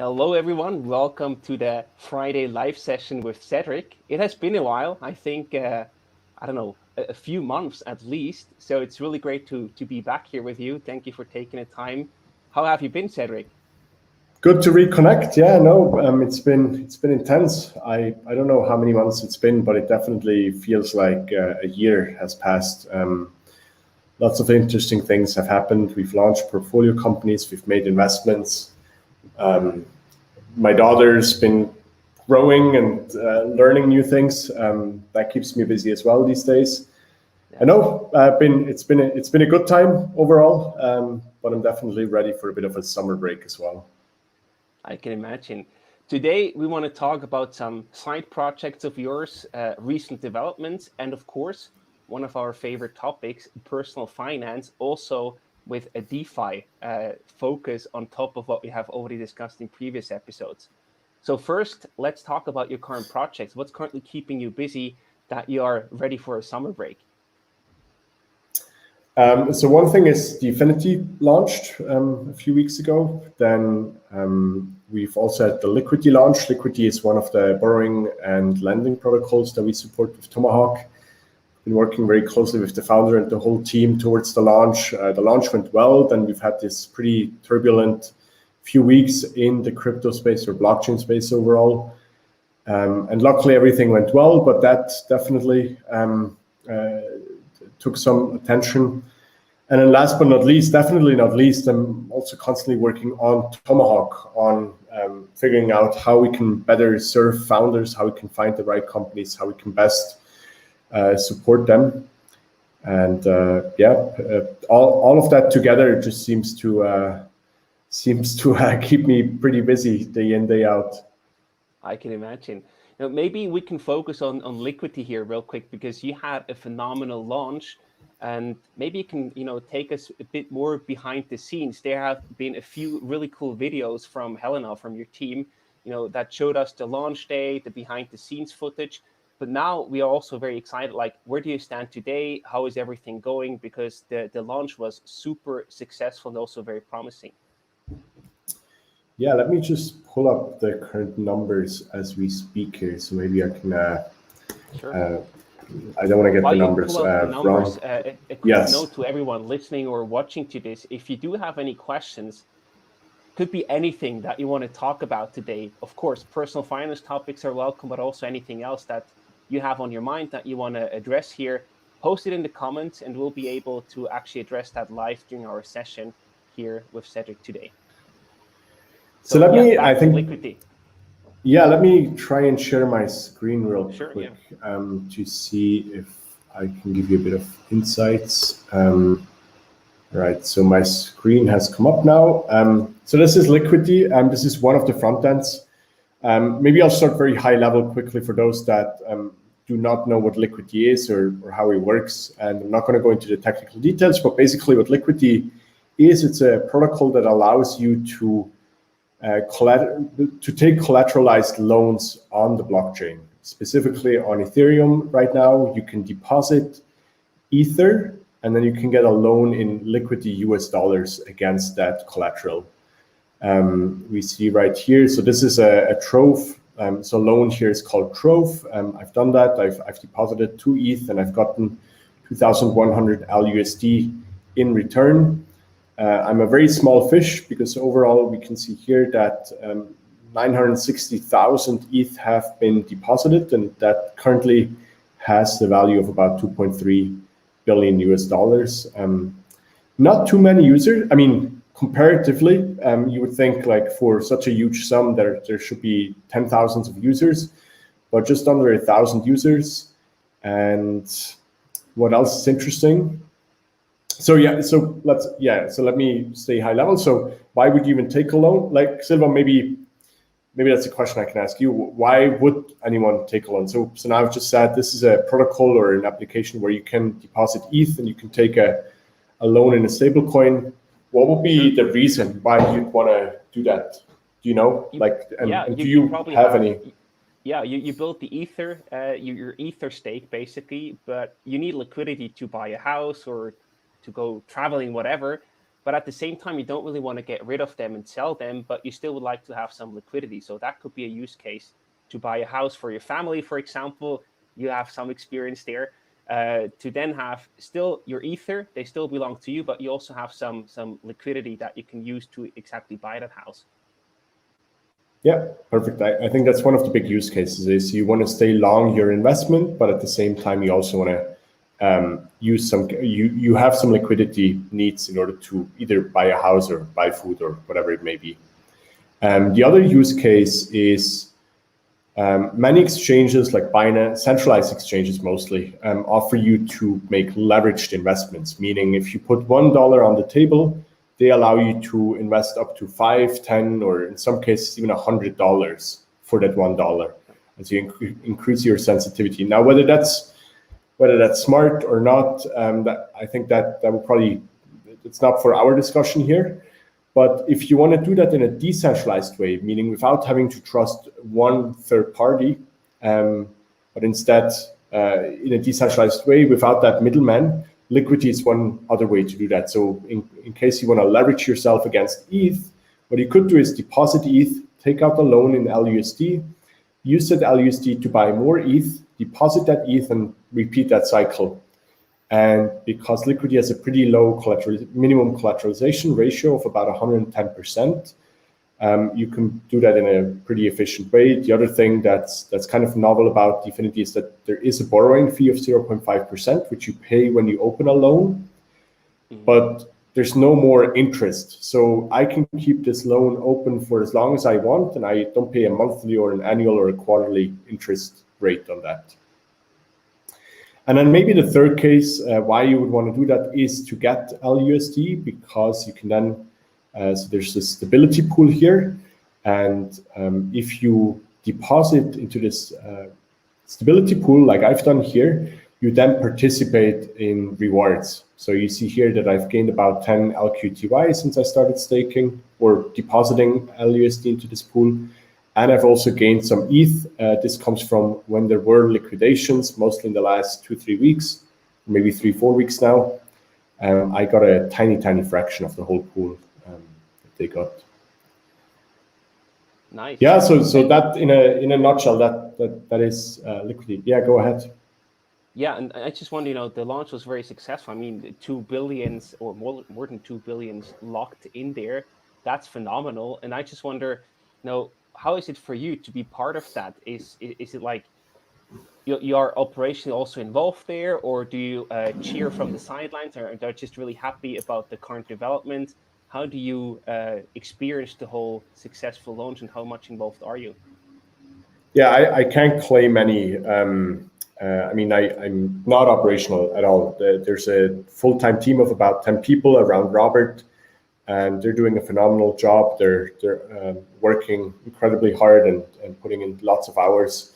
Hello, everyone. Welcome to the Friday live session with Cédric. It has been a while, I think, I don't know, a few months at least. So it's really great to be back here with you. Thank you for taking the time. How have you been, Cédric? Good to reconnect. Yeah, no, it's been intense. I don't know how many months it's been, but it definitely feels like a year has passed. Lots of interesting things have happened. We've launched portfolio companies. We've made investments. My daughter's been growing and learning new things. That keeps me busy as well these days. I know it's been a good time overall, but I'm definitely ready for a bit of a summer break as well. I can imagine. Today, we want to talk about some side projects of yours, recent developments, and of course, one of our favorite topics, personal finance, also with a DeFi focus on top of what we have already discussed in previous episodes. So first, let's talk about your current projects. What's currently keeping you busy that you are ready for a summer break? So one thing is Liquidity launched a few weeks ago. Then we've also had the Liquidity launch. Liquidity is one of the borrowing and lending protocols that we support with Tomahawk. Been working very closely with the founder and the whole team towards the launch. The launch went well. Then we've had this pretty turbulent few weeks in the crypto space or blockchain space overall. And luckily everything went well, but that definitely took some attention. And then last but not least, definitely not least, I'm also constantly working on Tomahawk, on figuring out how we can better serve founders, how we can find the right companies, how we can best support them. And all of that together just seems to keep me pretty busy day in, day out. I can imagine. Now, maybe we can focus on Liquidity here real quick because you had a phenomenal launch, and maybe you can take us a bit more behind the scenes. There have been a few really cool videos from Helena, from your team, that showed us the launch day, the behind the scenes footage. But now we are also very excited. Like, where do you stand today? How is everything going? Because the launch was super successful and also very promising. Yeah, let me just pull up the current numbers as we speak here. So maybe I can. Sure. I don't want to get While the numbers, wrong. A quick Yes. note to everyone listening or watching to this: if you do have any questions, could be anything that you want to talk about today. Of course, personal finance topics are welcome, but also anything else that you have on your mind that you want to address here. Post it in the comments, and we'll be able to actually address that live during our session here with Cédric today. So let me, I think, Liquidity. Yeah, let me try and share my screen real quick Yeah. To see if I can give you a bit of insights. Right, so my screen has come up now. So this is Liquidity. This is one of the front ends. Maybe I'll start very high level quickly for those that do not know what Liquidity is or how it works. And I'm not going to go into the technical details, but basically what Liquidity is, it's a protocol that allows you to take collateralized loans on the blockchain. Specifically on Ethereum right now, you can deposit Ether, and then you can get a loan in Liquidity US dollars against that collateral. We see right here, so this is a Trove. So loan here is called Trove. I've done that. I've deposited 2 ETH, and I've gotten 2,100 LUSD in return. I'm a very small fish because overall we can see here that 960,000 ETH have been deposited, and that currently has the value of about 2.3 billion US dollars. Not too many users. I mean, comparatively, you would think like for such a huge sum there should be 10,000s of users, but just under 1,000 users. And what else is interesting? So let me stay high level. So why would you even take a loan? Like Silva, maybe that's a question I can ask you. Why would anyone take a loan? So now I've just said this is a protocol or an application where you can deposit ETH and you can take a loan in a stable coin. What would be the reason why you'd want to do that? Do you know? Do you probably have any? Yeah, you built the Ether, your Ether stake basically, but you need liquidity to buy a house or to go traveling, whatever. but at the same time, you don't really want to get rid of them and sell them, but you still would like to have some liquidity. So that could be a use case to buy a house for your family, for example. You have some experience there. To then have still your ether, they still belong to you, but you also have some liquidity that you can use to exactly buy that house. Yeah, perfect. I think that's one of the big use cases is you want to stay long your investment, but at the same time you also want to use some, you have some liquidity needs in order to either buy a house or buy food or whatever it may be. The other use case is many exchanges like Binance, centralized exchanges mostly, offer you to make leveraged investments, meaning if you put $1 on the table, they allow you to invest up to $5, $10, or in some cases even $100 for that $1, as you increase your sensitivity. Now, whether that's smart or not, I think that will probably, it's not for our discussion here. But if you want to do that in a decentralized way, meaning without having to trust one third party, but instead in a decentralized way without that middleman, Liquidity is one other way to do that. So in case you want to leverage yourself against ETH, what you could do is deposit ETH, take out the loan in LUSD, use that LUSD to buy more ETH, deposit that ETH, and repeat that cycle. And because Liquidity has a pretty low minimum collateralization ratio of about 110%, you can do that in a pretty efficient way. The other thing that's kind of novel about DFINITY is that there is a borrowing fee of 0.5%, which you pay when you open a loan, but there's no more interest. So I can keep this loan open for as long as I want, and I don't pay a monthly or an annual or a quarterly interest rate on that. And then maybe the third case why you would want to do that is to get LUSD, because you can then, so there's a stability pool here. And if you deposit into this stability pool, like I've done here, you then participate in rewards. So you see here that I've gained about 10 LQTY since I started staking or depositing LUSD into this pool. And I've also gained some ETH. This comes from when there were liquidations, mostly in the last 2-3 weeks, maybe 3-4 weeks now. I got a tiny fraction of the whole pool that they got. Nice. Yeah. So that in a nutshell, that is Liquidity. Yeah. Go ahead. Yeah, and I just wonder, the launch was very successful. I mean, 2 billions or more than 2 billions locked in there. That's phenomenal. And I just wonder, how is it for you to be part of that? Is it like you are operationally also involved there, or do you cheer from the sidelines, or are just really happy about the current development? How do you experience the whole successful launch, and how much involved are you? Yeah, I can't claim any. I'm not operational at all. There's a full-time team of about 10 people around Robert, and they're doing a phenomenal job. They're working incredibly hard and putting in lots of hours.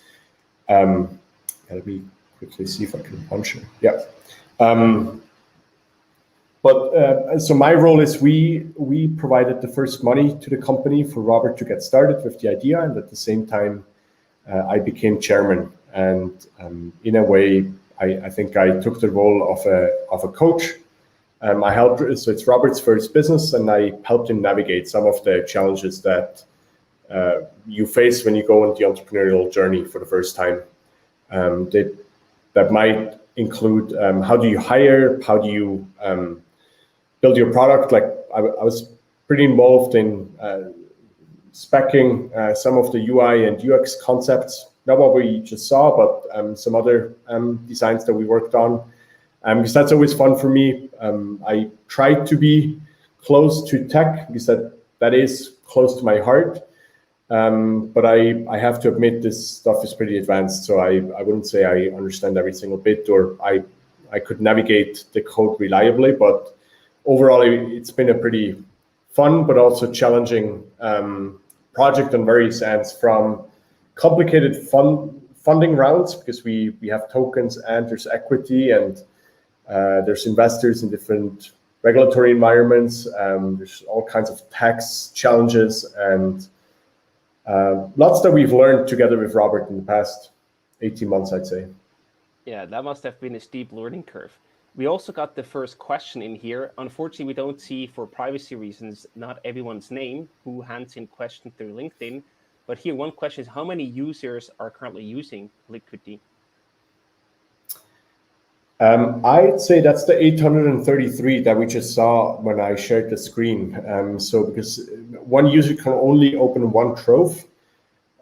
Let me quickly see if I can punch it. Yeah. So my role is we provided the first money to the company for Robert to get started with the idea, and at the same time, I became chairman. And in a way, I think I took the role of a coach. I helped, so it's Robert's first business, and I helped him navigate some of the challenges that you face when you go on the entrepreneurial journey for the first time. That might include how do you hire, how do you build your product. Like I was pretty involved in speccing some of the UI and UX concepts, not what we just saw, but some other designs that we worked on. Because that's always fun for me. I try to be close to tech because that is close to my heart. But I have to admit this stuff is pretty advanced, so I wouldn't say I understand every single bit, or I could navigate the code reliably. But overall, it's been a pretty fun but also challenging project on various ends, from complicated funding rounds, because we have tokens and there's equity and there's investors in different regulatory environments. There's all kinds of tax challenges and lots that we've learned together with Robert in the past 18 months, I'd say. Yeah, that must have been a steep learning curve. We also got the first question in here. Unfortunately, we don't see, for privacy reasons, not everyone's name who hands in questions through LinkedIn. But here, one question is, how many users are currently using Liquidity? I'd say that's the 833 that we just saw when I shared the screen. So because one user can only open one trove,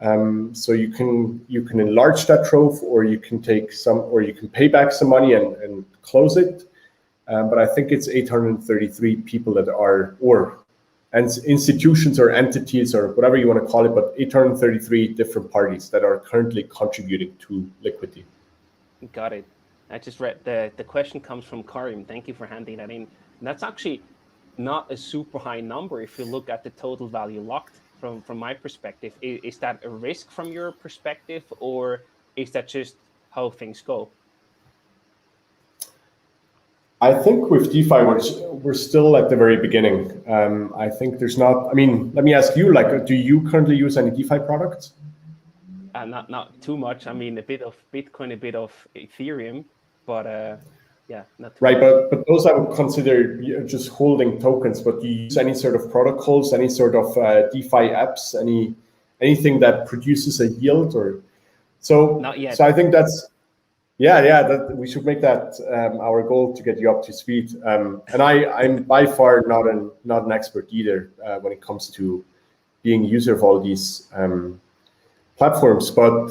so you can enlarge that trove, or you can take some, or you can pay back some money and close it. But I think it's 833 people that are, and institutions or entities or whatever you want to call it, but 833 different parties that are currently contributing to Liquidity. Got it. I just read the question comes from Karim. Thank you for handing that in. And that's actually not a super high number if you look at the total value locked from my perspective. Is that a risk from your perspective, or is that just how things go? I think with DeFi, we're still at the very beginning. I think there's not, I mean, let me ask you, like, do you currently use any DeFi products? Not too much. I mean, a bit of Bitcoin, a bit of Ethereum, but yeah, not too right. much. But those I would consider just holding tokens. But do you use any sort of protocols, any sort of DeFi apps, anything that produces a yield, or so? Not yet. So I think that's that we should make that our goal to get you up to speed. And I'm by far not an expert either when it comes to being a user of all these platforms, but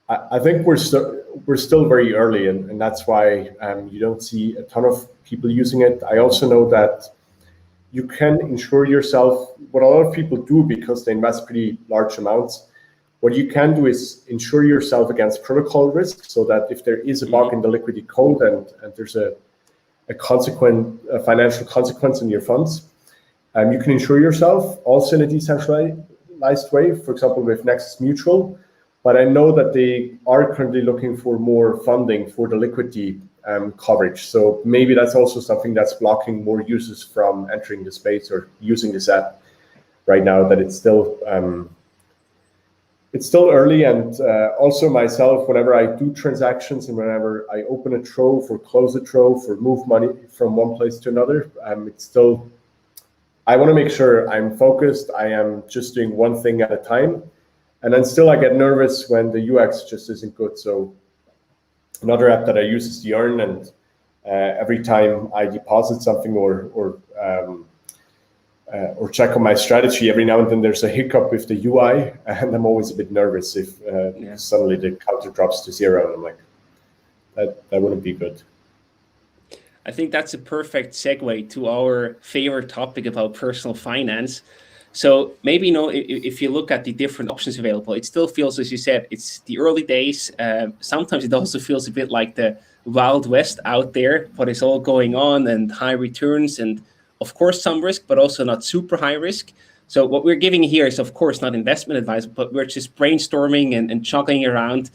I think we're still very early, and that's why you don't see a ton of people using it. I also know that you can insure yourself, what a lot of people do because they invest pretty large amounts. What you can do is insure yourself against protocol risk, so that if there is a bug in the Liquidity code and there's a financial consequence in your funds, you can insure yourself also in a decentralized way, for example, with Nexus Mutual. But I know that they are currently looking for more funding for the Liquidity coverage. So maybe that's also something that's blocking more users from entering the space or using this app right now, that it's still early. And also myself, whenever I do transactions and whenever I open a trove or close a trove or move money from one place to another, it's still, I want to make sure I'm focused. I am just doing one thing at a time. And then still I get nervous when the UX just isn't good. So another app that I use is the Earn, and every time I deposit something or check on my strategy, every now and then there's a hiccup with the UI, and I'm always a bit nervous if suddenly the counter drops to 0, and I'm like, that wouldn't be good. I think that's a perfect segue to our favorite topic about personal finance. So maybe, if you look at the different options available, it still feels, as you said, it's the early days. Sometimes it also feels a bit like the Wild West out there, what is all going on, and high returns, and of course some risk, but also not super high risk. So what we're giving here is, of course, not investment advice, but we're just brainstorming and chugging around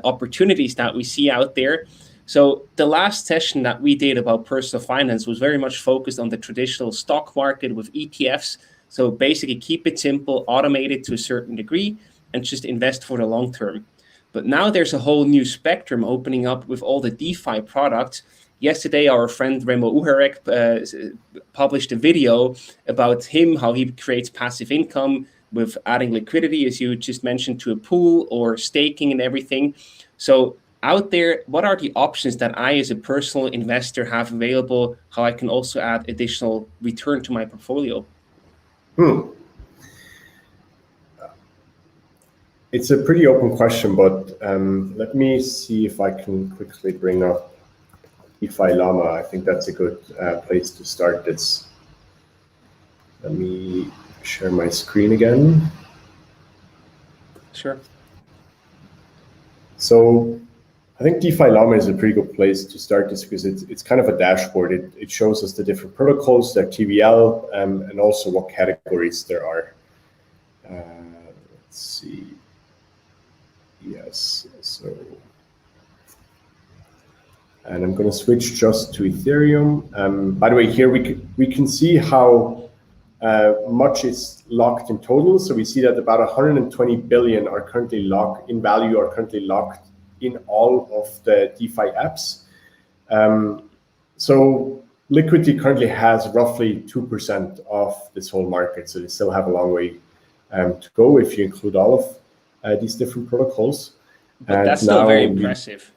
opportunities that we see out there. So the last session that we did about personal finance was very much focused on the traditional stock market with ETFs. So basically keep it simple, automate it to a certain degree, and just invest for the long term. But now there's a whole new spectrum opening up with all the DeFi products. Yesterday, our friend Remo Uherek published a video about how he creates passive income with adding liquidity, as you just mentioned, to a pool or staking and everything. So out there, what are the options that I, as a personal investor, have available, how I can also add additional return to my portfolio? It's a pretty open question, but let me see if I can quickly bring up DeFi Llama. I think that's a good place to start this. Let me share my screen again. Sure. So I think DeFi Llama is a pretty good place to start this, because it's kind of a dashboard. It shows us the different protocols, their TVL, and also what categories there are. Let's see. Yes, so, and I'm going to switch just to Ethereum. By the way, here we can see how much is locked in total. So we see that about 120 billion are currently locked in value, are currently locked in all of the DeFi apps. So Liquidity currently has roughly 2% of this whole market. So they still have a long way to go if you include all of these different protocols. But and that's still very impressive.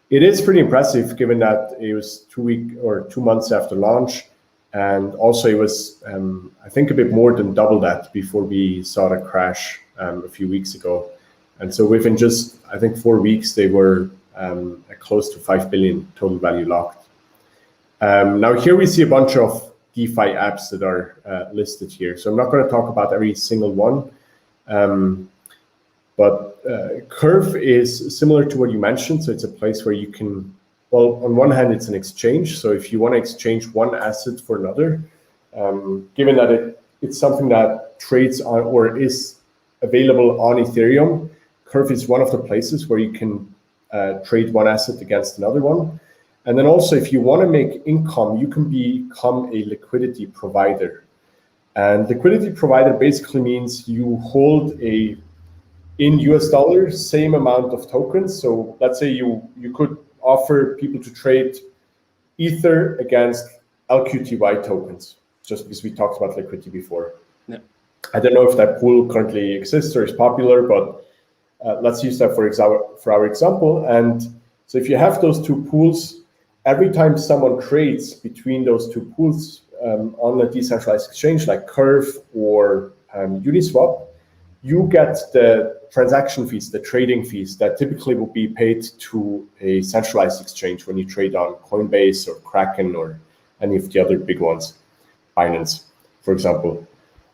It is pretty impressive given that it was 2 months after launch. And also it was, I think, a bit more than double that before we saw the crash a few weeks ago. And so within just, I think, 4 weeks, they were at close to 5 billion total value locked. Now here we see a bunch of DeFi apps that are listed here. So I'm not going to talk about every single one. But Curve is similar to what you mentioned. So it's a place where you can, well, on one hand, it's an exchange. So if you want to exchange one asset for another, given that it's something that trades on or is available on Ethereum, Curve is one of the places where you can trade one asset against another one. And then also, if you want to make income, you can become a liquidity provider. And liquidity provider basically means you hold in US dollars, same amount of tokens. So let's say you could offer people to trade Ether against LQTY tokens, just because we talked about liquidity before. Yeah. I don't know if that pool currently exists or is popular, but let's use that for our example. And so if you have those two pools, every time someone trades between those two pools on a decentralized exchange like Curve or Uniswap, you get the transaction fees, the trading fees that typically will be paid to a centralized exchange when you trade on Coinbase or Kraken or any of the other big ones, Binance, for example.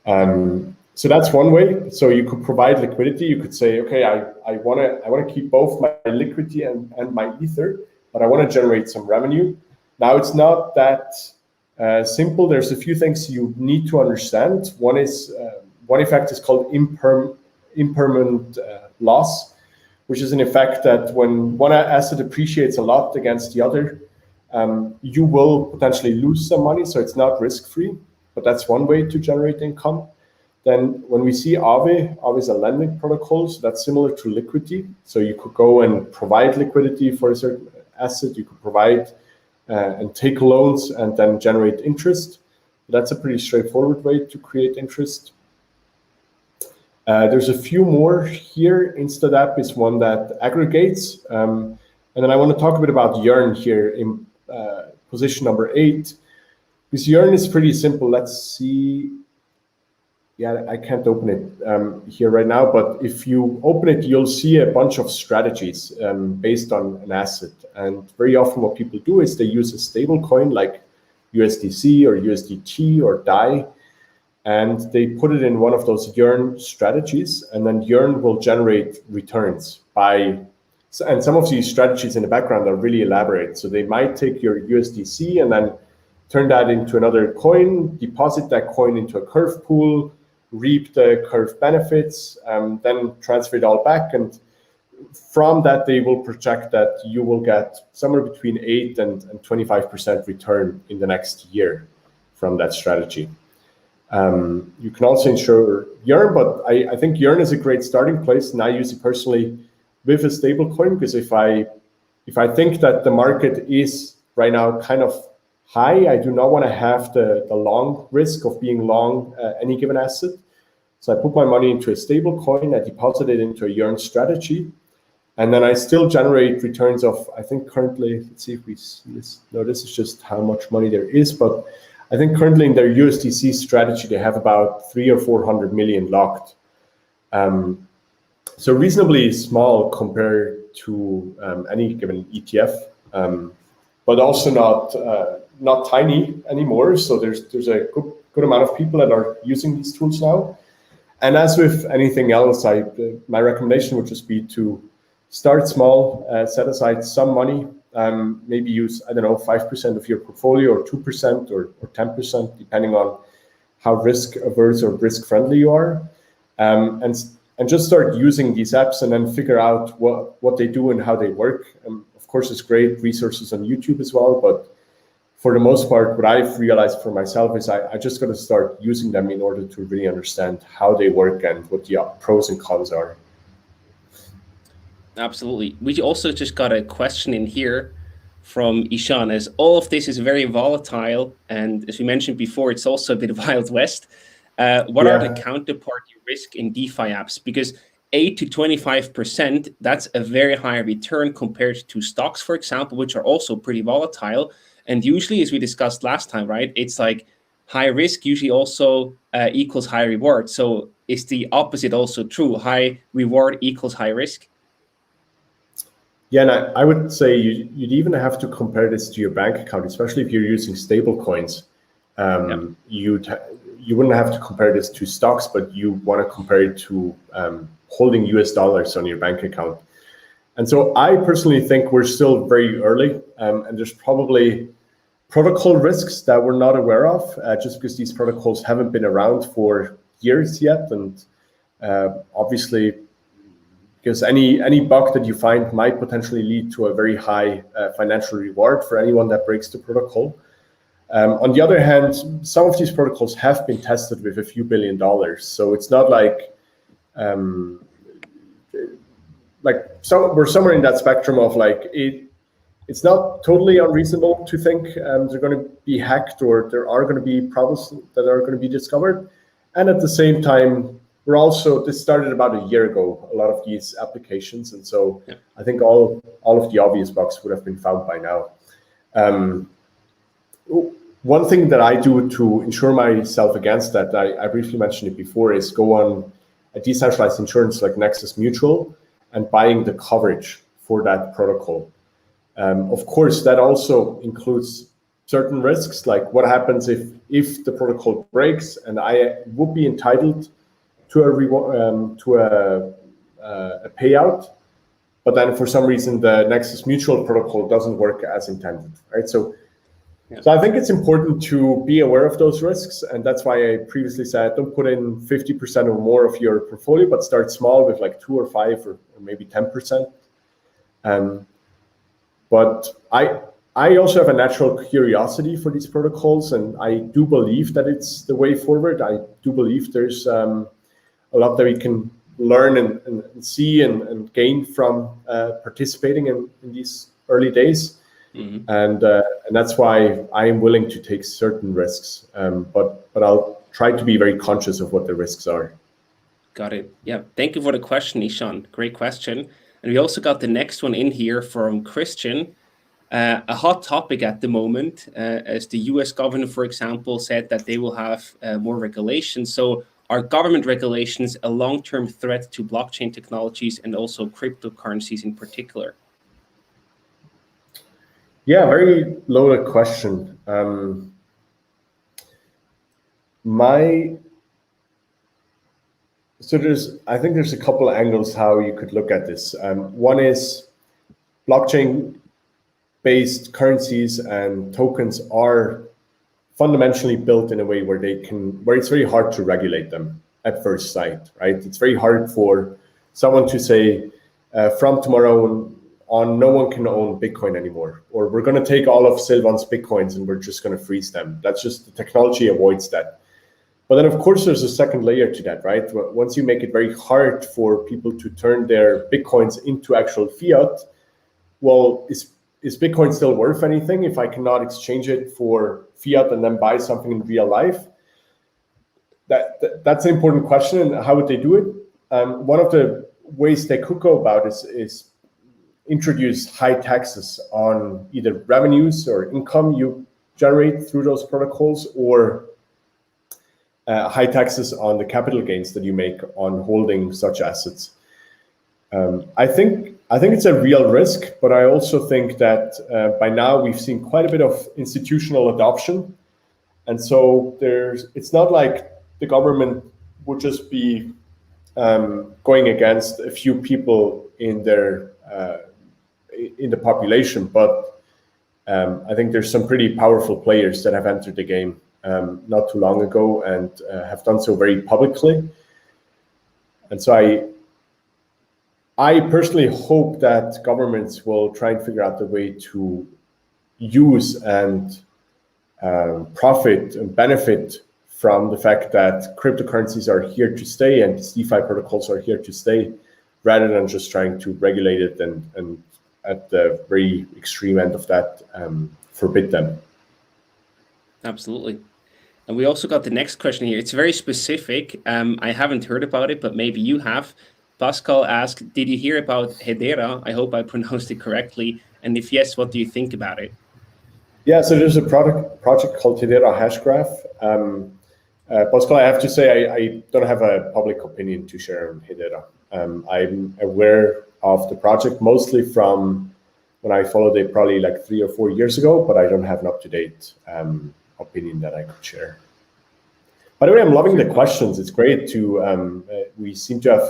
So that's one way. So you could provide liquidity. You could say, okay, I want to keep both my liquidity and my Ether, but I want to generate some revenue. Now it's not that simple. There's a few things you need to understand. One effect is called impermanent loss, which is an effect that when one asset appreciates a lot against the other, you will potentially lose some money. So it's not risk-free, but that's one way to generate income. Then when we see Aave is a lending protocol, so that's similar to Liquidity. So you could go and provide liquidity for a certain asset. You could provide and take loans and then generate interest. That's a pretty straightforward way to create interest. There's a few more here. InstaDapp is one that aggregates. And then I want to talk a bit about Yearn here in position number 8. Because Yearn is pretty simple. Let's see. Yeah, I can't open it here right now, but if you open it, you'll see a bunch of strategies based on an asset. And very often what people do is they use a stable coin like USDC or USDT or DAI, and they put it in one of those Yearn strategies, and then Yearn will generate returns and some of these strategies in the background are really elaborate. So they might take your USDC and then turn that into another coin, deposit that coin into a Curve pool, reap the Curve benefits, then transfer it all back. And from that, they will project that you will get somewhere between 8 and 25% return in the next year from that strategy. You can also insure Yearn, but I think Yearn is a great starting place, and I use it personally with a stable coin, because if I think that the market is right now kind of high, I do not want to have the long risk of being long any given asset. So I put my money into a stable coin, I deposit it into a Yearn strategy, and then I still generate returns of, I think currently, let's see if we see this. No, this is just how much money there is, but I think currently in their USDC strategy, they have about 300 or 400 million locked. So reasonably small compared to any given ETF, but also not tiny anymore. So there's a good amount of people that are using these tools now. And as with anything else, my recommendation would just be to start small, set aside some money, maybe use, 5% of your portfolio or 2% or 10%, depending on how risk averse or risk friendly you are. And just start using these apps and then figure out what they do and how they work. Of course, it's great resources on YouTube as well, but for the most part, what I've realized for myself is I just got to start using them in order to really understand how they work and what the pros and cons are. Absolutely. We also just got a question in here from Ishan, as all of this is very volatile, and as we mentioned before, it's also a bit Wild West. What are the counterparty risk in DeFi apps? Because 8 to 25%, that's a very high return compared to stocks, for example, which are also pretty volatile. And usually, as we discussed last time, right, it's like high risk usually also equals high reward. So is the opposite also true? High reward equals high risk? Yeah, and I would say you'd even have to compare this to your bank account, especially if you're using stable coins. You wouldn't have to compare this to stocks, but you want to compare it to holding US dollars on your bank account. And so I personally think we're still very early, and there's probably protocol risks that we're not aware of, just because these protocols haven't been around for years yet. And obviously, because any bug that you find might potentially lead to a very high financial reward for anyone that breaks the protocol. On the other hand, some of these protocols have been tested with a few $1 billion. So it's not like we're somewhere in that spectrum of like it's not totally unreasonable to think they're going to be hacked or there are going to be problems that are going to be discovered. And at the same time, this started about a year ago, a lot of these applications. And so I think all of the obvious bugs would have been found by now. One thing that I do to insure myself against that, I briefly mentioned it before, is go on a decentralized insurance like Nexus Mutual and buying the coverage for that protocol. Of course, that also includes certain risks, like what happens if the protocol breaks and I would be entitled to a payout, but then for some reason the Nexus Mutual protocol doesn't work as intended, right? So I think it's important to be aware of those risks, and that's why I previously said don't put in 50% or more of your portfolio, but start small with like 2 or 5 or maybe 10%. But I also have a natural curiosity for these protocols, and I do believe that it's the way forward. I do believe there's a lot that we can learn and see and gain from participating in these early days. Mm-hmm. And that's why I am willing to take certain risks, but I'll try to be very conscious of what the risks are. Got it. Yeah, thank you for the question, Ishan. Great question. And we also got the next one in here from Christian. A hot topic at the moment, as the US governor, for example, said that they will have more regulations. So are government regulations a long-term threat to blockchain technologies and also cryptocurrencies in particular? Yeah, very loaded question. I think there's a couple of angles how you could look at this. One is blockchain-based currencies and tokens are fundamentally built in a way where it's very hard to regulate them at first sight, right? It's very hard for someone to say from tomorrow on, no one can own Bitcoin anymore, or we're going to take all of Silvan's Bitcoins and we're just going to freeze them. That's just, the technology avoids that. But then, of course, there's a second layer to that, right? Once you make it very hard for people to turn their Bitcoins into actual fiat, well, is Bitcoin still worth anything if I cannot exchange it for fiat and then buy something in real life? That's an important question. And how would they do it? One of the ways they could go about is introduce high taxes on either revenues or income you generate through those protocols, or high taxes on the capital gains that you make on holding such assets. I think it's a real risk, but I also think that by now we've seen quite a bit of institutional adoption, and so it's not like the government would just be going against a few people in the population, but I think there's some pretty powerful players that have entered the game not too long ago and have done so very publicly. And so I personally hope that governments will try and figure out the way to use and profit and benefit from the fact that cryptocurrencies are here to stay and DeFi protocols are here to stay, rather than just trying to regulate it and at the very extreme end of that, forbid them. Absolutely. And we also got the next question here. It's very specific. I haven't heard about it, but maybe you have. Pascal asked, did you hear about Hedera? I hope I pronounced it correctly. And if yes, what do you think about it? Yeah, so there's a project called Hedera Hashgraph. Pascal, I have to say, I don't have a public opinion to share on Hedera. I'm aware of the project mostly from when I followed it probably like 3 or 4 years ago, but I don't have an up-to-date opinion that I could share. By the way, I'm loving the questions. It's great to, we seem to have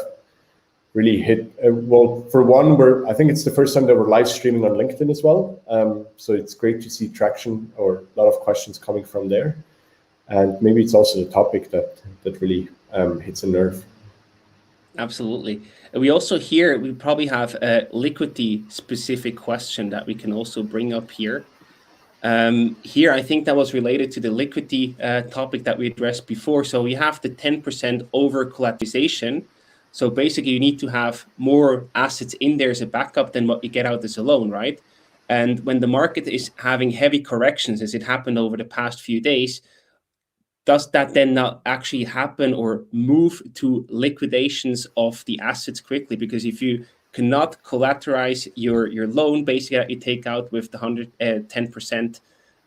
really hit, well, for one, I think it's the first time that we're live streaming on LinkedIn as well. So it's great to see traction or a lot of questions coming from there. And maybe it's also the topic that really hits a nerve. Absolutely. We also here, we probably have a liquidity specific question that we can also bring up here. Here, I think that was related to the liquidity topic that we addressed before. So we have the 10% over collateralization. So basically, you need to have more assets in there as a backup than what you get out as a loan, right? And when the market is having heavy corrections, as it happened over the past few days, does that then not actually happen or move to liquidations of the assets quickly? Because if you cannot collateralize your loan, basically that you take out with the 10%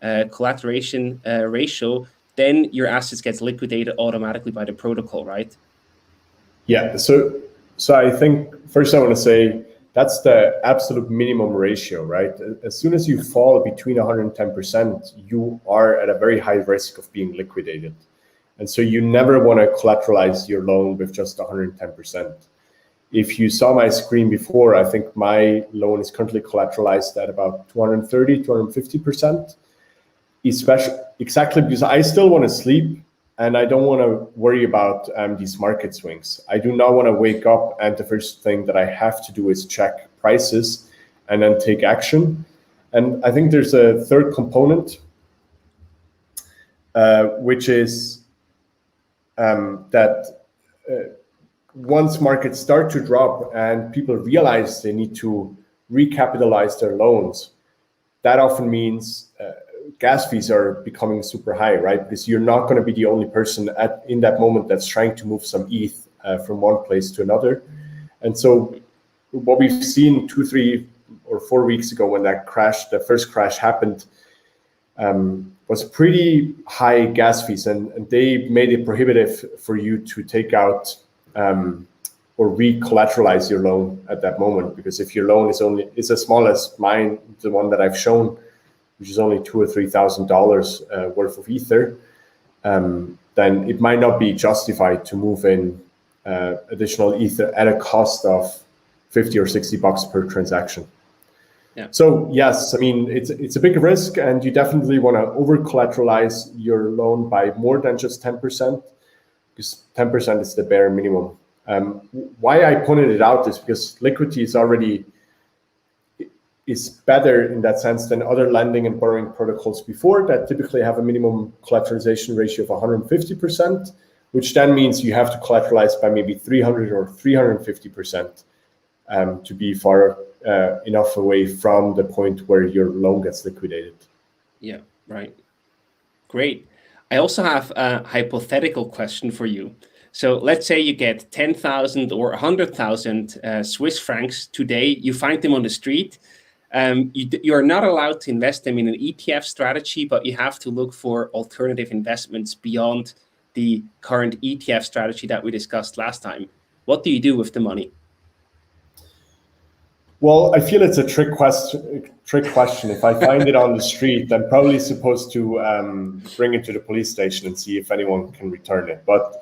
collateralization ratio, then your assets gets liquidated automatically by the protocol, right? Yeah, so I think first I want to say that's the absolute minimum ratio, right? As soon as you fall between 110%, you are at a very high risk of being liquidated. And so you never want to collateralize your loan with just 110%. If you saw my screen before, I think my loan is currently collateralized at about 230, 250%, exactly because I still want to sleep. And I don't want to worry about these market swings. I do not want to wake up and the first thing that I have to do is check prices and then take action. And I think there's a third component, which is that once markets start to drop and people realize they need to recapitalize their loans, that often means gas fees are becoming super high, right? Because you're not going to be the only person in that moment that's trying to move some ETH from one place to another. And so what we've seen 2, 3, or 4 weeks ago when that crash, the first crash happened, was pretty high gas fees, and they made it prohibitive for you to take out or re-collateralize your loan at that moment. Because if your loan is as small as mine, the one that I've shown, which is only $2,000 or $3,000 worth of Ether, then it might not be justified to move in additional Ether at a cost of $50 or $60 per transaction. Yeah. So yes, I mean, it's a big risk, and you definitely want to over-collateralize your loan by more than just 10%, because 10% is the bare minimum. Why I pointed it out is because liquidity is better in that sense than other lending and borrowing protocols before that typically have a minimum collateralization ratio of 150%, which then means you have to collateralize by maybe 300 or 350% to be far enough away from the point where your loan gets liquidated. Yeah, right. Great. I also have a hypothetical question for you. So let's say you get 10,000 or 100,000 Swiss francs today. You find them on the street. You are not allowed to invest them in an ETF strategy, but you have to look for alternative investments beyond the current ETF strategy that we discussed last time. What do you do with the money? Well, I feel it's a trick question. If I find it on the street, I'm probably supposed to bring it to the police station and see if anyone can return it. But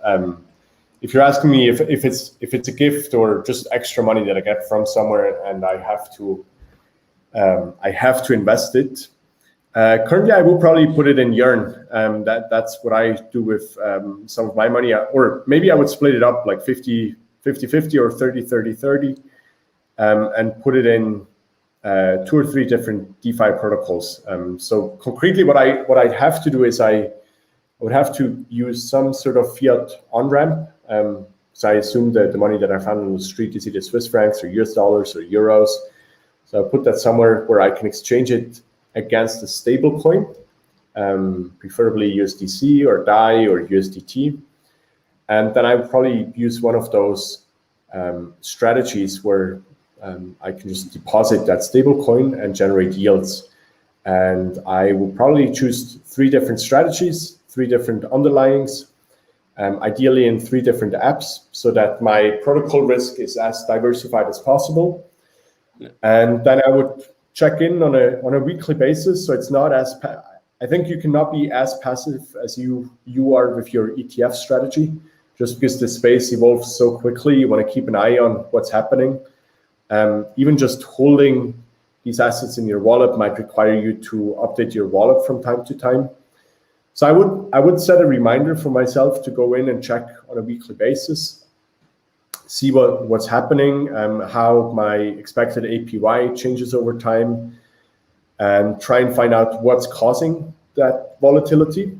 if you're asking me if it's a gift or just extra money that I get from somewhere and I have to invest it, currently I will probably put it in Yearn. That's what I do with some of my money, or maybe I would split it up like 50-50 or 30-30-30. And put it in 2 or 3 different DeFi protocols. So concretely, what I'd have to do is I would have to use some sort of fiat on-ramp. So I assume that the money that I found on the street is either Swiss francs or US dollars or euros. So I put that somewhere where I can exchange it against a stable coin, preferably USDC or DAI or USDT. And then I would probably use one of those strategies where I can just deposit that stable coin and generate yields. And I will probably choose 3 different strategies, 3 different underlyings, ideally in 3 different apps, so that my protocol risk is as diversified as possible. Yeah. And then I would check in on a weekly basis, so it's not as I think you cannot be as passive as you are with your ETF strategy, just because the space evolves so quickly. You want to keep an eye on what's happening. Even just holding these assets in your wallet might require you to update your wallet from time to time. So I would set a reminder for myself to go in and check on a weekly basis, see what's happening, how my expected APY changes over time, and try and find out what's causing that volatility.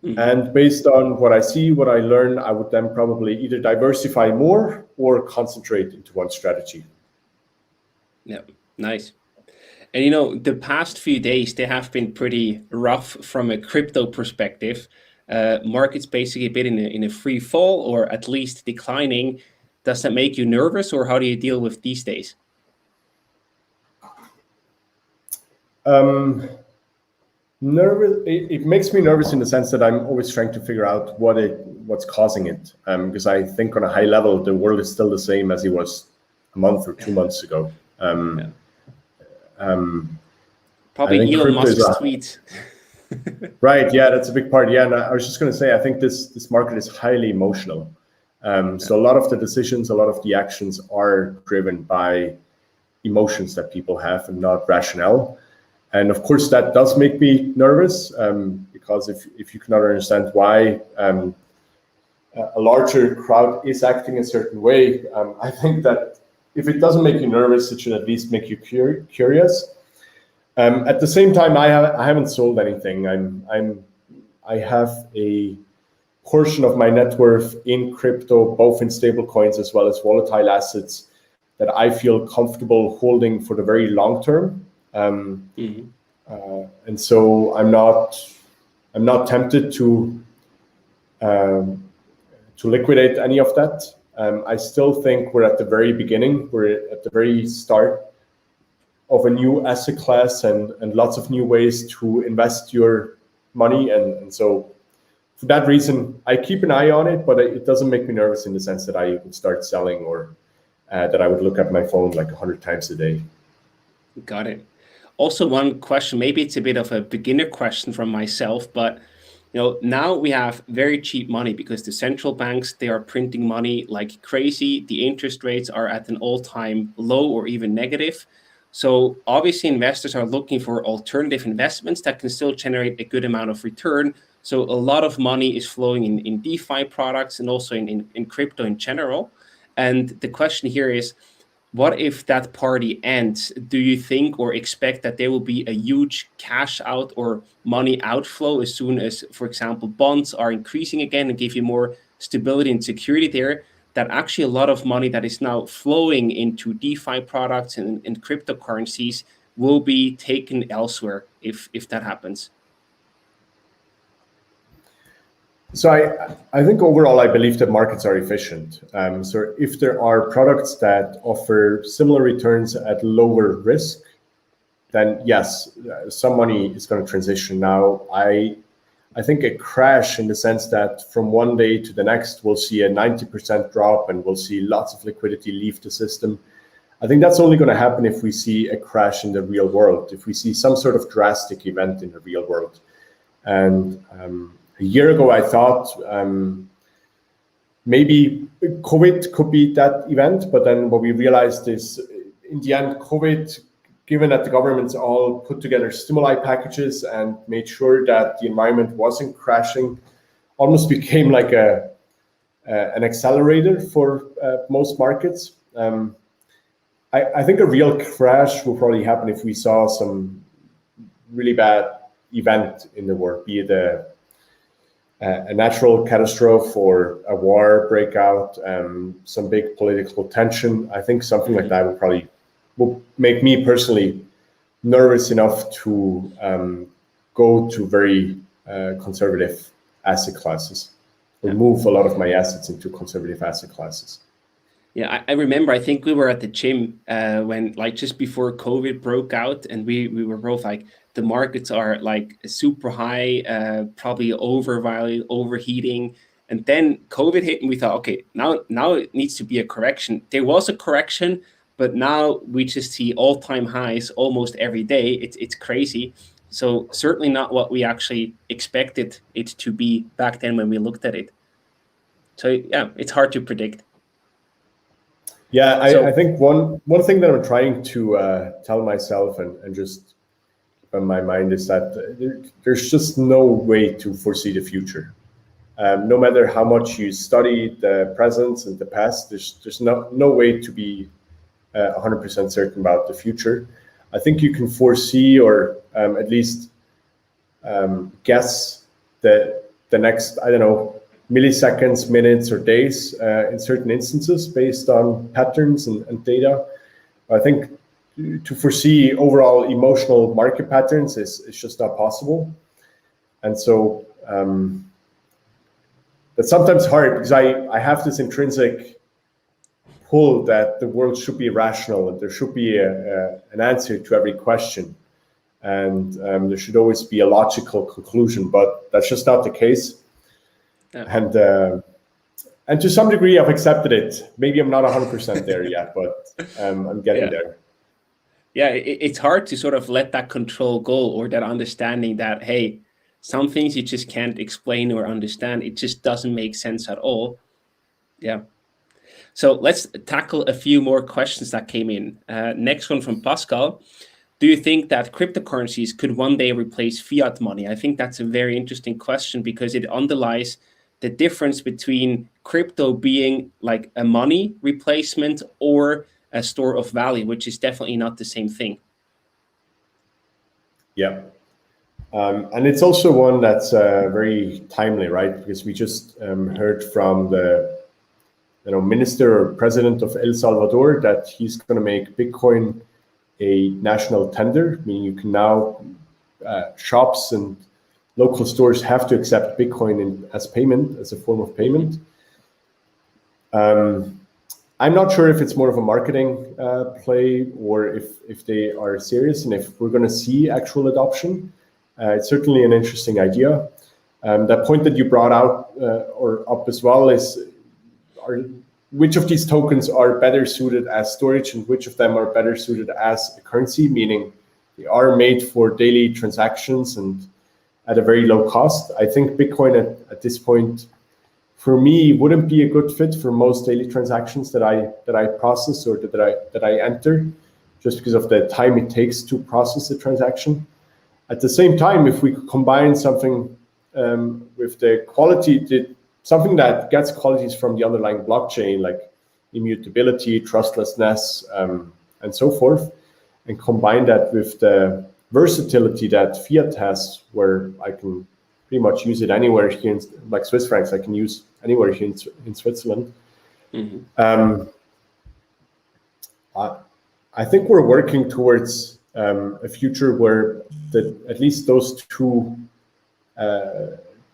Mm-hmm. And based on what I see, what I learn, I would then probably either diversify more or concentrate into one strategy. Yeah, nice. And the past few days, they have been pretty rough from a crypto perspective. Markets basically been in a free fall, or at least declining. Does that make you nervous, or how do you deal with these days? Nervous. It makes me nervous in the sense that I'm always trying to figure out what's causing it. Because I think on a high level, the world is still the same as it was a month or 2 months ago. Probably Elon Musk's tweet. Right. Yeah, that's a big part. Yeah, and I was just going to say, I think this market is highly emotional. So a lot of the decisions, a lot of the actions are driven by emotions that people have and not rationale. And of course, that does make me nervous, because if you cannot understand why a larger crowd is acting a certain way, I think that if it doesn't make you nervous, it should at least make you curious. At the same time, I haven't sold anything. I have a portion of my net worth in crypto, both in stable coins as well as volatile assets, that I feel comfortable holding for the very long term. And so I'm not tempted to liquidate any of that. I still think we're at the very beginning. We're at the very start of a new asset class and lots of new ways to invest your money. And so for that reason, I keep an eye on it, but it doesn't make me nervous in the sense that I would start selling or that I would look at my phone like 100 times a day. Got it. Also, one question, maybe it's a bit of a beginner question from myself, but now we have very cheap money because the central banks, they are printing money like crazy. The interest rates are at an all-time low or even negative. So obviously investors are looking for alternative investments that can still generate a good amount of return. So a lot of money is flowing in DeFi products and also in crypto in general. And the question here is, what if that party ends? Do you think or expect that there will be a huge cash out or money outflow as soon as, for example, bonds are increasing again and give you more stability and security there, that actually a lot of money that is now flowing into DeFi products and cryptocurrencies will be taken elsewhere if that happens? So I think overall, I believe that markets are efficient. So if there are products that offer similar returns at lower risk, then yes, some money is going to transition. Now, I think a crash in the sense that from one day to the next, we'll see a 90% drop and we'll see lots of liquidity leave the system. I think that's only going to happen if we see a crash in the real world, if we see some sort of drastic event in the real world. And a year ago, I thought maybe COVID could be that event, but then what we realized is in the end, COVID, given that the governments all put together stimuli packages and made sure that the environment wasn't crashing, almost became like an accelerator for most markets. I think a real crash will probably happen if we saw some really bad event in the world, be it a natural catastrophe or a war breakout, some big political tension. I think something like that will probably will make me personally nervous enough to go to very conservative asset classes, or move a lot of my assets into conservative asset classes. Yeah, I remember, I think we were at the gym when, like, just before COVID broke out, and we were both like, the markets are like super high, probably overvalued, overheating. And then COVID hit and we thought, okay, now it needs to be a correction. There was a correction, but now we just see all-time highs almost every day. It's crazy. So certainly not what we actually expected it to be back then when we looked at it. So yeah, it's hard to predict. Yeah, I think one thing that I'm trying to tell myself and just in my mind is that there's just no way to foresee the future. No matter how much you study the present and the past, there's no way to be 100% certain about the future. I think you can foresee, or at least guess the next, I don't know, milliseconds, minutes, or days in certain instances based on patterns and data. I think to foresee overall emotional market patterns is just not possible. And so that's sometimes hard, because I have this intrinsic pull that the world should be rational, and there should be an answer to every question, and there should always be a logical conclusion, but that's just not the case. Yeah. And to some degree I've accepted it. Maybe I'm not 100% there yet, but I'm getting there. Yeah, it's hard to sort of let that control go, or that understanding that, hey, some things you just can't explain or understand. It just doesn't make sense at all. Yeah. So let's tackle a few more questions that came in. Next one from Pascal. Do you think that cryptocurrencies could one day replace fiat money? I think that's a very interesting question, because it underlies the difference between crypto being like a money replacement or a store of value, which is definitely not the same thing. Yeah. And it's also one that's very timely, right? Because we just heard from the minister or president of El Salvador that he's going to make Bitcoin a national tender, meaning you can now, shops and local stores have to accept Bitcoin as payment, as a form of payment. I'm not sure if it's more of a marketing play, or if they are serious, and if we're going to see actual adoption. It's certainly an interesting idea. That point that you brought out or up as well is, which of these tokens are better suited as storage, and which of them are better suited as a currency, meaning they are made for daily transactions and at a very low cost. I think Bitcoin at this point, for me, wouldn't be a good fit for most daily transactions that I process or that I enter, just because of the time it takes to process the transaction. At the same time, if we could combine something with the quality, something that gets qualities from the underlying blockchain, like immutability, trustlessness, and so forth, and combine that with the versatility that fiat has, where I can pretty much use it anywhere here, like Swiss francs, I can use anywhere here in Switzerland. Mm-hmm. I think we're working towards a future where at least those two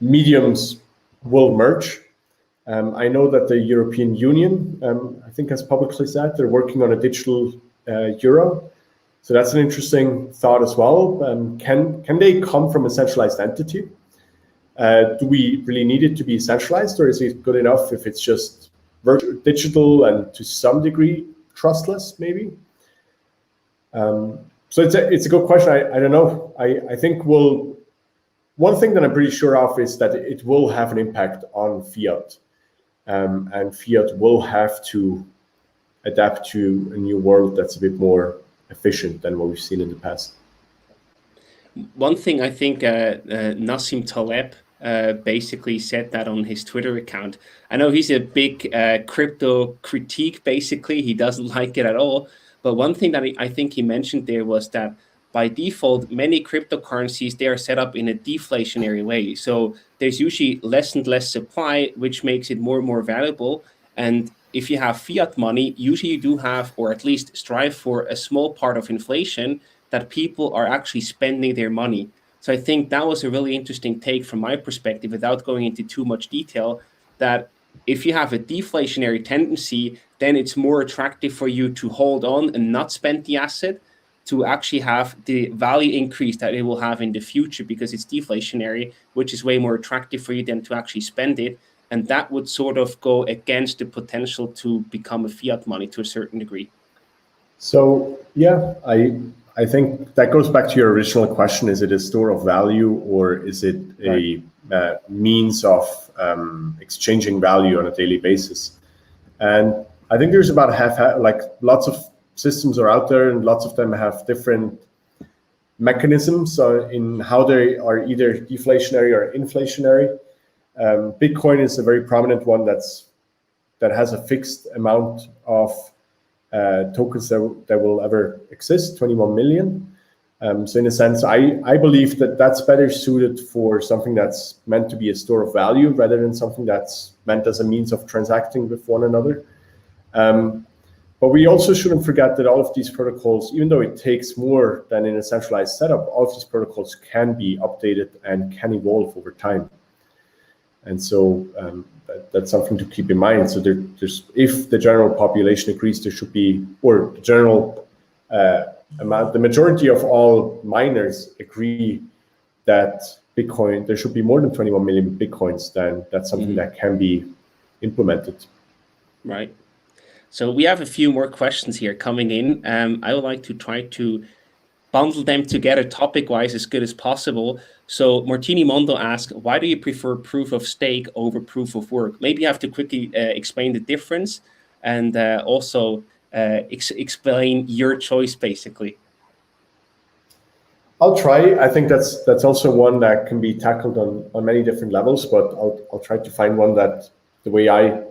mediums will merge. I know that the European Union, I think, has publicly said they're working on a digital euro. So that's an interesting thought as well. Can they come from a centralized entity? Do we really need it to be centralized, or is it good enough if it's just digital and to some degree trustless, maybe? So it's a good question. I don't know. I think one thing that I'm pretty sure of is that it will have an impact on fiat, and fiat will have to adapt to a new world that's a bit more efficient than what we've seen in the past. One thing I think Nassim Taleb basically said that on his Twitter account. I know he's a big crypto critique, basically. He doesn't like it at all. But one thing that I think he mentioned there was that by default, many cryptocurrencies, they are set up in a deflationary way. So there's usually less and less supply, which makes it more and more valuable. And if you have fiat money, usually you do have, or at least strive for, a small part of inflation that people are actually spending their money. So I think that was a really interesting take from my perspective, without going into too much detail, that if you have a deflationary tendency, then it's more attractive for you to hold on and not spend the asset, to actually have the value increase that it will have in the future, because it's deflationary, which is way more attractive for you than to actually spend it. And that would sort of go against the potential to become a fiat money to a certain degree. So yeah, I think that goes back to your original question: is it a store of value, or is it a means of exchanging value on a daily basis? And I think there's about like lots of systems are out there, and lots of them have different mechanisms in how they are either deflationary or inflationary. Bitcoin is a very prominent one that has a fixed amount of tokens that will ever exist, 21 million. So in a sense, I believe that that's better suited for something that's meant to be a store of value, rather than something that's meant as a means of transacting with one another. But we also shouldn't forget that all of these protocols, even though it takes more than in a centralized setup, all of these protocols can be updated and can evolve over time. And so that's something to keep in mind. So there's, if the general population agrees, there should be, or the general amount, the majority of all miners agree that Bitcoin, there should be more than 21 million Bitcoins, then that's something that can be implemented. Right. So we have a few more questions here coming in. I would like to try to bundle them together topic-wise as good as possible. So Martini Mondo asks, why do you prefer proof of stake over proof of work? Maybe you have to quickly explain the difference, and also explain your choice, basically. I'll try. I think that's also one that can be tackled on many different levels, but I'll try to find one that the way I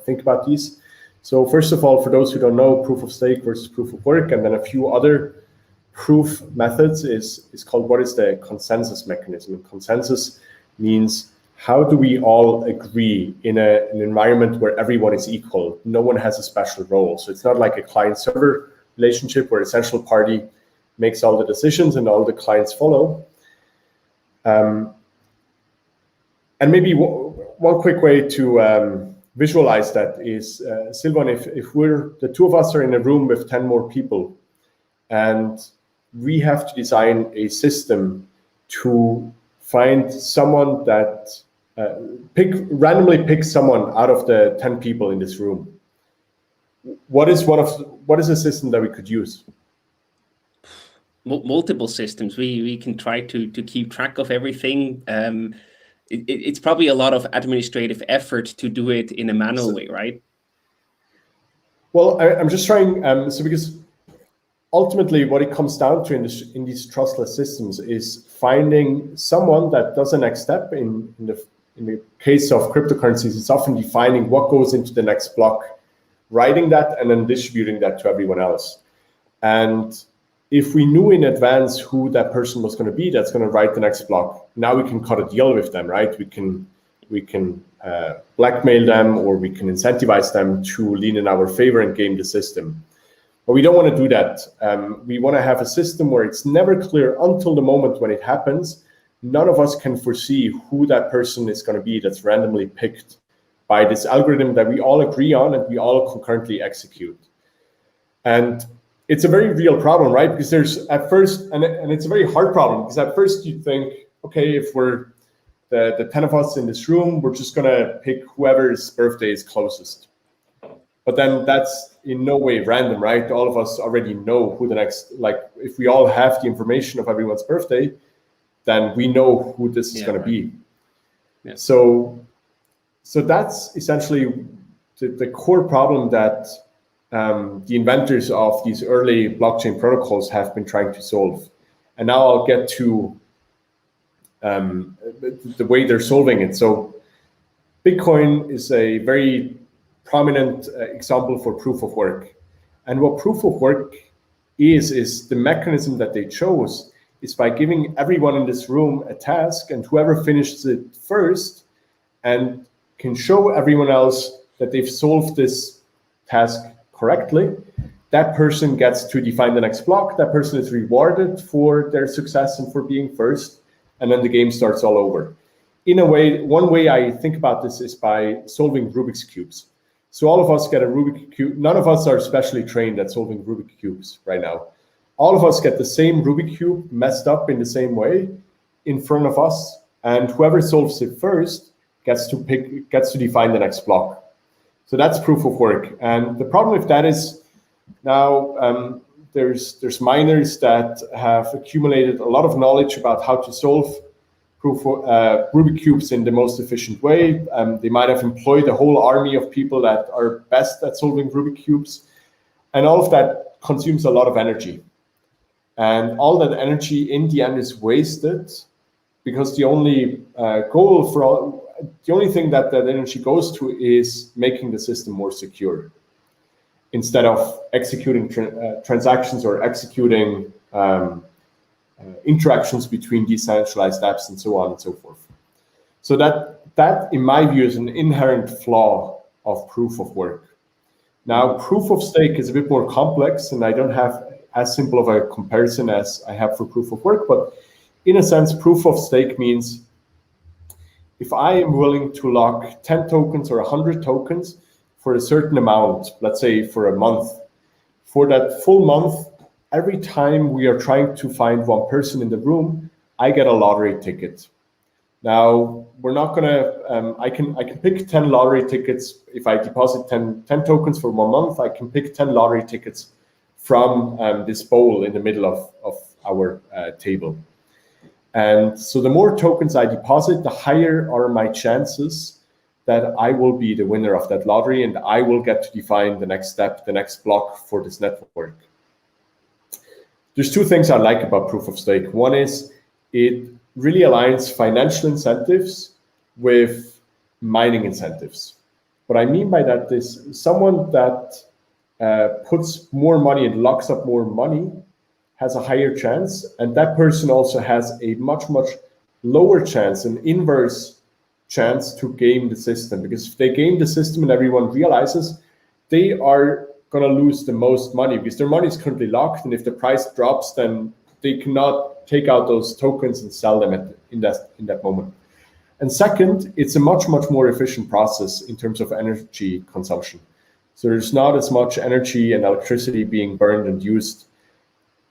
think about these. So first of all, for those who don't know, proof of stake versus proof of work, and then a few other proof methods is called, what is the consensus mechanism? And consensus means, how do we all agree in an environment where everyone is equal? No one has a special role. So it's not like a client-server relationship where a central party makes all the decisions and all the clients follow. And maybe one quick way to visualize that is, Silvan, if we're, the two of us are in a room with 10 more people, and we have to design a system to find someone that randomly pick someone out of the 10 people in this room. What is a system that we could use? Multiple systems. We can try to keep track of everything. It's probably a lot of administrative effort to do it in a manual way, right? Well, I'm just trying, so because ultimately what it comes down to in these trustless systems is finding someone that does the next step. In the case of cryptocurrencies, it's often defining what goes into the next block, writing that, and then distributing that to everyone else. And if we knew in advance who that person was going to be that's going to write the next block, now we can cut a deal with them, right? We can blackmail them, or we can incentivize them to lean in our favor and game the system. But we don't want to do that. We want to have a system where it's never clear until the moment when it happens. None of us can foresee who that person is going to be that's randomly picked by this algorithm that we all agree on and we all concurrently execute. And it's a very real problem, right? Because there's at first, and it's a very hard problem, because at first you think, okay, if we're the 10 of us in this room, we're just going to pick whoever's birthday is closest. But then that's in no way random, right? All of us already know who the next, like if we all have the information of everyone's birthday, then we know who this is going to be. Yeah. So that's essentially the core problem that the inventors of these early blockchain protocols have been trying to solve. And now I'll get to the way they're solving it. So Bitcoin is a very prominent example for proof of work. And what proof of work is the mechanism that they chose is by giving everyone in this room a task, and whoever finishes it first and can show everyone else that they've solved this task correctly, that person gets to define the next block. That person is rewarded for their success and for being first, and then the game starts all over. In a way, one way I think about this is by solving Rubik's Cubes. So all of us get a Rubik's Cube. None of us are specially trained at solving Rubik's Cubes right now. All of us get the same Rubik's Cube messed up in the same way in front of us, and whoever solves it first gets to define the next block. So that's proof of work. And the problem with that is now there's miners that have accumulated a lot of knowledge about how to solve Rubik's Cubes in the most efficient way. They might have employed a whole army of people that are best at solving Rubik's Cubes. And all of that consumes a lot of energy. And all that energy in the end is wasted because the only the only thing that energy goes to is making the system more secure, instead of executing transactions or executing interactions between decentralized apps and so on and so forth. So that in my view is an inherent flaw of proof of work. Now, proof of stake is a bit more complex, and I don't have as simple of a comparison as I have for proof of work, but in a sense, proof of stake means if I am willing to lock 10 tokens or 100 tokens for a certain amount, let's say for a month, for that full month, every time we are trying to find one person in the room, I get a lottery ticket. Now, we're not gonna, I can pick 10 lottery tickets. If I deposit 10 tokens for 1 month, I can pick 10 lottery tickets from this bowl in the middle of our table. And so the more tokens I deposit, the higher are my chances that I will be the winner of that lottery, and I will get to define the next step, the next block for this network. There's two things I like about proof of stake. One is it really aligns financial incentives with mining incentives. What I mean by that is someone that puts more money and locks up more money has a higher chance, and that person also has a much lower chance, an inverse chance to game the system. Because if they game the system and everyone realizes, they are going to lose the most money because their money is currently locked, and if the price drops, then they cannot take out those tokens and sell them in that moment. And second, it's a much more efficient process in terms of energy consumption. So there's not as much energy and electricity being burned and used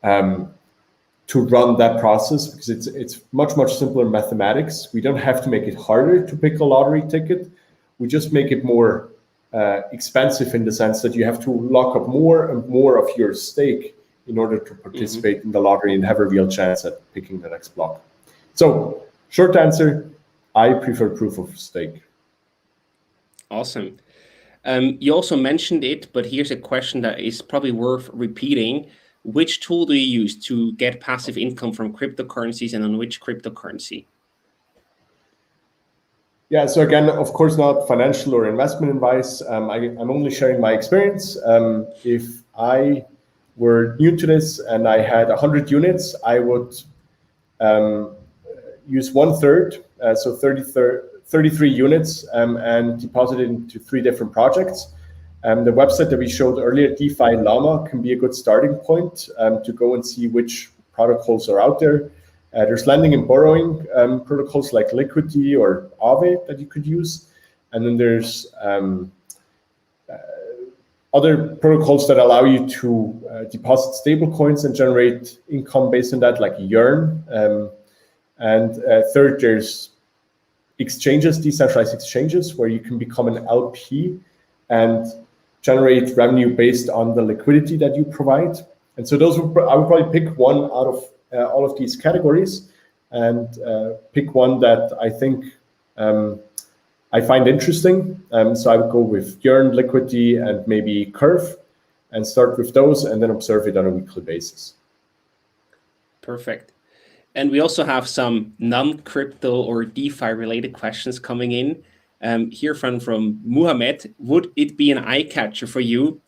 to run that process, because it's much simpler mathematics. We don't have to make it harder to pick a lottery ticket. We just make it more expensive in the sense that you have to lock up more and more of your stake in order to participate in the lottery and have a real chance at picking the next block. So short answer, I prefer proof of stake. Awesome. You also mentioned it, but here's a question that is probably worth repeating. Which tool do you use to get passive income from cryptocurrencies, and on which cryptocurrency? Yeah, so again, of course, not financial or investment advice. I'm only sharing my experience. If I were new to this and I had 100 units, I would use 1/3, so 33 units, and deposit it into 3 different projects. The website that we showed earlier, DeFi Llama, can be a good starting point to go and see which protocols are out there. There's lending and borrowing protocols like Liquidity or Aave that you could use. And then there's other protocols that allow you to deposit stable coins and generate income based on that, like Yearn. And third, there's exchanges, decentralized exchanges, where you can become an LP and generate revenue based on the liquidity that you provide. And so I would probably pick one out of all of these categories and pick one that I think I find interesting. So I would go with Yearn, Liquidity, and maybe Curve, and start with those and then observe it on a weekly basis. Perfect. And we also have some non-crypto or DeFi related questions coming in. Here from Muhammad. Would it be an eye catcher for you,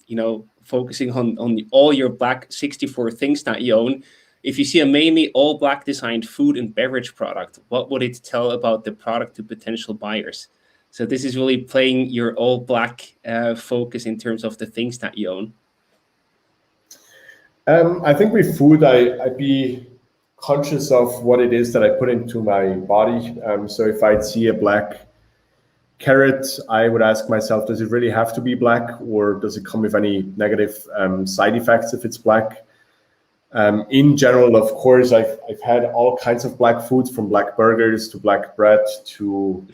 focusing on all your black 64 things that you own? If you see a mainly all black designed food and beverage product, what would it tell about the product to potential buyers? So this is really playing your all black focus in terms of the things that you own. I think with food, I'd be conscious of what it is that I put into my body. So if I'd see a black carrot, I would ask myself, does it really have to be black, or does it come with any negative side effects if it's black? In general, of course, I've had all kinds of black foods, from black burgers to black bread to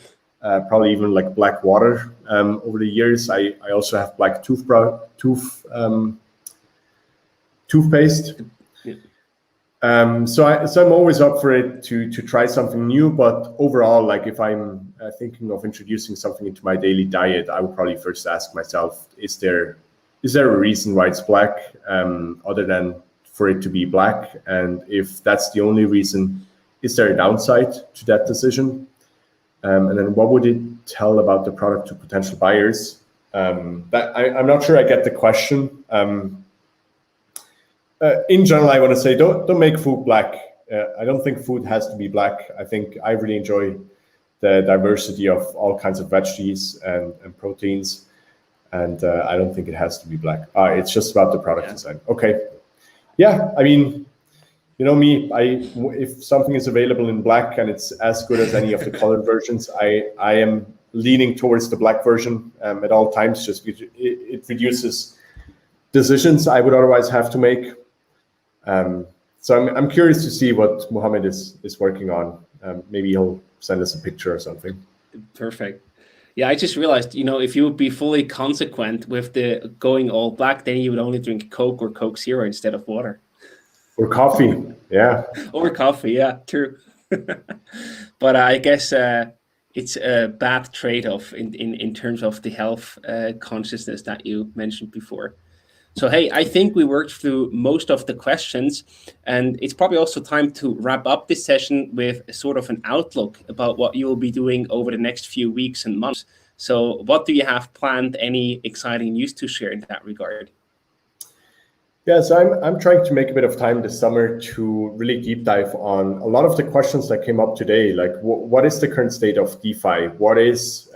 probably even like black water over the years. I also have black toothpaste. So I'm always up for it to try something new. But overall, like if I'm thinking of introducing something into my daily diet, I would probably first ask myself, is there a reason why it's black other than for it to be black? And if that's the only reason, is there a downside to that decision? And then what would it tell about the product to potential buyers? I'm not sure I get the question. In general, I want to say don't make food black. I don't think food has to be black. I think I really enjoy the diversity of all kinds of veggies and proteins, and I don't think it has to be black. It's just about the product design. Okay. Yeah, I mean, you know me, if something is available in black and it's as good as any of the colored versions, I am leaning towards the black version at all times, just because it reduces decisions I would otherwise have to make. So I'm curious to see what Mohammed is working on. Maybe he'll send us a picture or something. Perfect. Yeah, I just realized, if you would be fully consequent with the going all black, then you would only drink Coke or Coke Zero instead of water. Or coffee, yeah. Or coffee, yeah, true. But I guess it's a bad trade-off in terms of the health consciousness that you mentioned before. So, hey, I think we worked through most of the questions, and it's probably also time to wrap up this session with sort of an outlook about what you will be doing over the next few weeks and months. So what do you have planned? Any exciting news to share in that regard? Yeah, so I'm trying to make a bit of time this summer to really deep dive on a lot of the questions that came up today. Like, what is the current state of DeFi? What is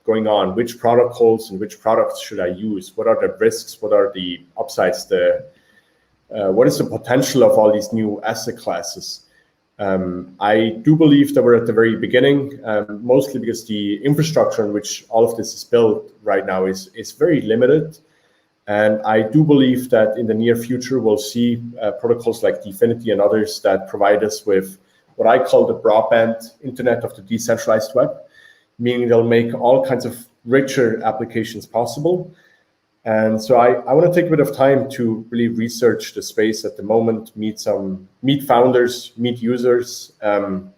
going on? Which protocols and which products should I use? What are the risks? What are the upsides? What is the potential of all these new asset classes? I do believe that we're at the very beginning, mostly because the infrastructure in which all of this is built right now is very limited. And I do believe that in the near future, we'll see protocols like DFINITY and others that provide us with what I call the broadband internet of the decentralized web, meaning they'll make all kinds of richer applications possible. And so I want to take a bit of time to really research the space at the moment, meet founders, meet users, run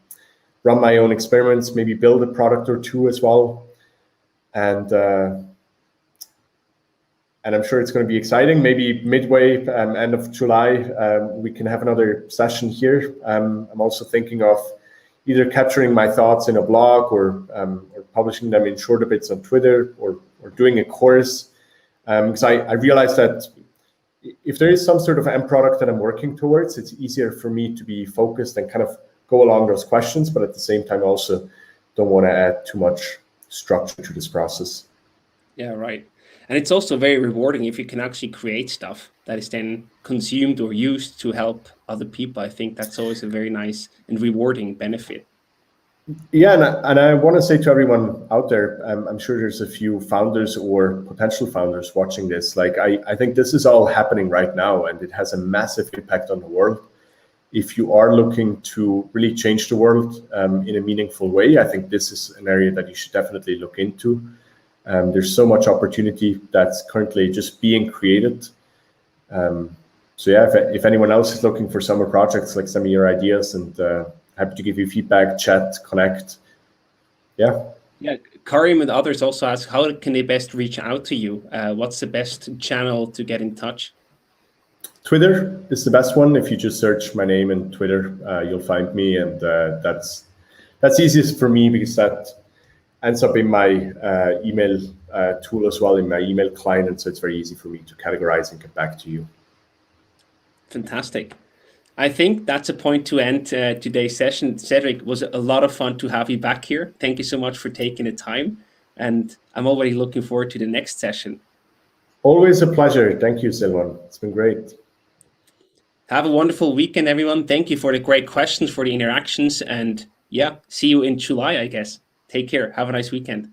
my own experiments, maybe build a product or two as well. And I'm sure it's going to be exciting. Maybe midway, end of July, we can have another session here. I'm also thinking of either capturing my thoughts in a blog or publishing them in shorter bits on Twitter or doing a course. Because I realized that if there is some sort of end product that I'm working towards, it's easier for me to be focused and kind of go along those questions, but at the same time also don't want to add too much structure to this process. Yeah, right. And it's also very rewarding if you can actually create stuff that is then consumed or used to help other people. I think that's always a very nice and rewarding benefit. Yeah, and I want to say to everyone out there, I'm sure there's a few founders or potential founders watching this. Like, I think this is all happening right now, and it has a massive impact on the world. If you are looking to really change the world in a meaningful way, I think this is an area that you should definitely look into. There's so much opportunity that's currently just being created. So yeah, if anyone else is looking for summer projects, like send me your ideas, and happy to give you feedback, chat, connect. Yeah. Yeah, Karim and others also ask, how can they best reach out to you? What's the best channel to get in touch? Twitter is the best one. If you just search my name in Twitter, you'll find me, and that's easiest for me because that ends up in my email tool as well, in my email client, and so it's very easy for me to categorize and get back to you. Fantastic. I think that's a point to end today's session. Cédric, was a lot of fun to have you back here. Thank you so much for taking the time. And I'm already looking forward to the next session. Always a pleasure. Thank you, Silvan. It's been great. Have a wonderful weekend, everyone. Thank you for the great questions, for the interactions. And yeah, see you in July, I guess. Take care. Have a nice weekend.